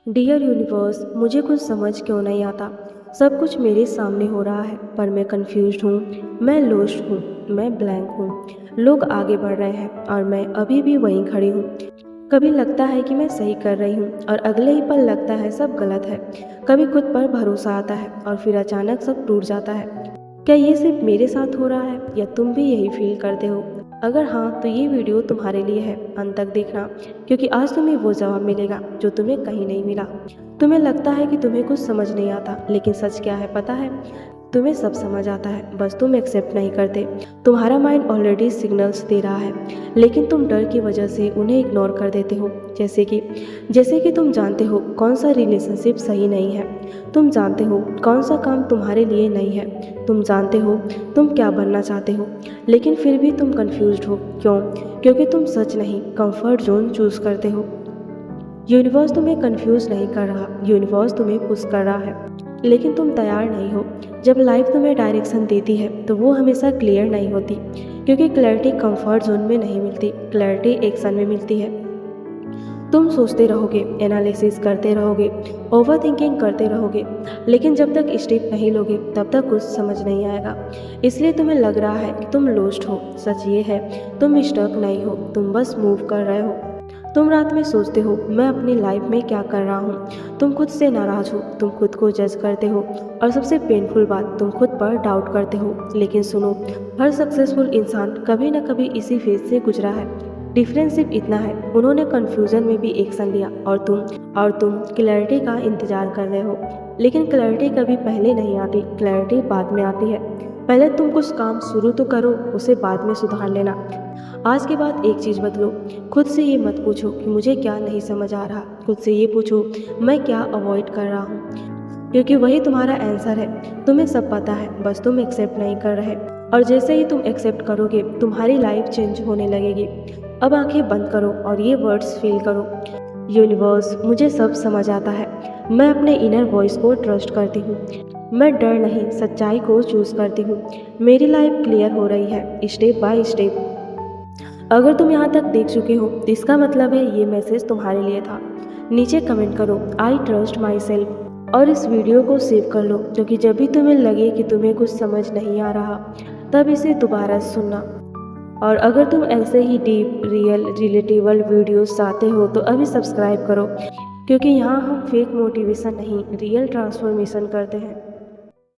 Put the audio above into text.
Dear universe, मुझे कुछ समझ क्यों नहीं आता। सब कुछ मेरे सामने हो रहा है पर मैं कंफ्यूज्ड हूँ, मैं लॉस्ट हूँ, मैं ब्लैंक हूँ। लोग आगे बढ़ रहे हैं और मैं अभी भी वहीं खड़ी हूँ। कभी लगता है कि मैं सही कर रही हूँ और अगले ही पल लगता है सब गलत है। कभी खुद पर भरोसा आता है और फिर अचानक सब टूट जाता है। क्या ये सिर्फ मेरे साथ हो रहा है या तुम भी यही फील करते हो? अगर हाँ तो ये वीडियो तुम्हारे लिए है, अंत तक देखना, क्योंकि आज तुम्हें वो जवाब मिलेगा जो तुम्हें कहीं नहीं मिला। तुम्हें लगता है कि तुम्हें कुछ समझ नहीं आता, लेकिन सच क्या है पता है? तुम्हें सब समझ आता है, बस तुम एक्सेप्ट नहीं करते। तुम्हारा माइंड ऑलरेडी सिग्नल्स दे रहा है, लेकिन तुम डर की वजह से उन्हें इग्नोर कर देते हो। जैसे कि तुम जानते हो कौन सा रिलेशनशिप सही नहीं है, तुम जानते हो कौन सा काम तुम्हारे लिए नहीं है, तुम जानते हो तुम क्या बनना चाहते हो, लेकिन फिर भी तुम कंफ्यूज्ड हो। क्यों? क्योंकि तुम सच नहीं, कंफर्ट जोन चूज करते हो। यूनिवर्स तुम्हें कंफ्यूज नहीं कर रहा, यूनिवर्स तुम्हें पुश कर रहा है, लेकिन तुम तैयार नहीं हो। जब लाइफ तुम्हें डायरेक्शन देती है तो वो हमेशा क्लियर नहीं होती, क्योंकि क्लैरिटी कंफर्ट जोन में नहीं मिलती, क्लैरिटी एक्शन में मिलती है। तुम सोचते रहोगे, एनालिसिस करते रहोगे, ओवर थिंकिंग करते रहोगे, लेकिन जब तक स्टेप नहीं लोगे तब तक कुछ समझ नहीं आएगा। इसलिए तुम्हें लग रहा है कि तुम लॉस्ट हो। सच ये है, तुम स्टक नहीं हो, तुम बस मूव कर रहे हो। तुम रात में सोचते हो मैं अपनी लाइफ में क्या कर रहा हूँ, तुम खुद से नाराज हो, तुम खुद को जज करते हो, और सबसे पेनफुल बात, तुम खुद पर डाउट करते हो। लेकिन सुनो, हर सक्सेसफुल इंसान कभी न कभी इसी फेज से गुजरा है। डिफरेंस सिर्फ इतना है, उन्होंने कन्फ्यूजन में भी एक्शन लिया, और तुम क्लैरिटी का इंतजार कर रहे हो। लेकिन क्लैरिटी कभी पहले नहीं आती, क्लैरिटी बाद में आती है। पहले तुम कुछ काम शुरू तो करो, उसे बाद में सुधार लेना। आज के बाद एक चीज़ बदलो, खुद से ये मत पूछो कि मुझे क्या नहीं समझ आ रहा, खुद से ये पूछो मैं क्या अवॉइड कर रहा हूँ, क्योंकि वही तुम्हारा आंसर है। तुम्हें सब पता है, बस तुम एक्सेप्ट नहीं कर रहे। और जैसे ही तुम एक्सेप्ट करोगे तुम्हारी लाइफ चेंज होने लगेगी। अब आंखें बंद करो और ये वर्ड्स फील करो। यूनिवर्स, मुझे सब समझ आता है, मैं अपने इनर वॉइस को ट्रस्ट करती हूँ, मैं डर नहीं सच्चाई को चूज करती हूँ। मेरी लाइफ क्लियर हो रही है स्टेप बाय स्टेप। अगर तुम यहाँ तक देख चुके हो तो इसका मतलब है ये मैसेज तुम्हारे लिए था। नीचे कमेंट करो आई ट्रस्ट माई सेल्फ, और इस वीडियो को सेव कर लो, क्योंकि जब भी तुम्हें लगे कि तुम्हें कुछ समझ नहीं आ रहा तब इसे दोबारा सुनना। और अगर तुम ऐसे ही डीप रियल रिलेटेबल वीडियोस चाहते हो तो अभी सब्सक्राइब करो, क्योंकि यहाँ हम फेक मोटिवेशन नहीं, रियल ट्रांसफॉर्मेशन करते हैं।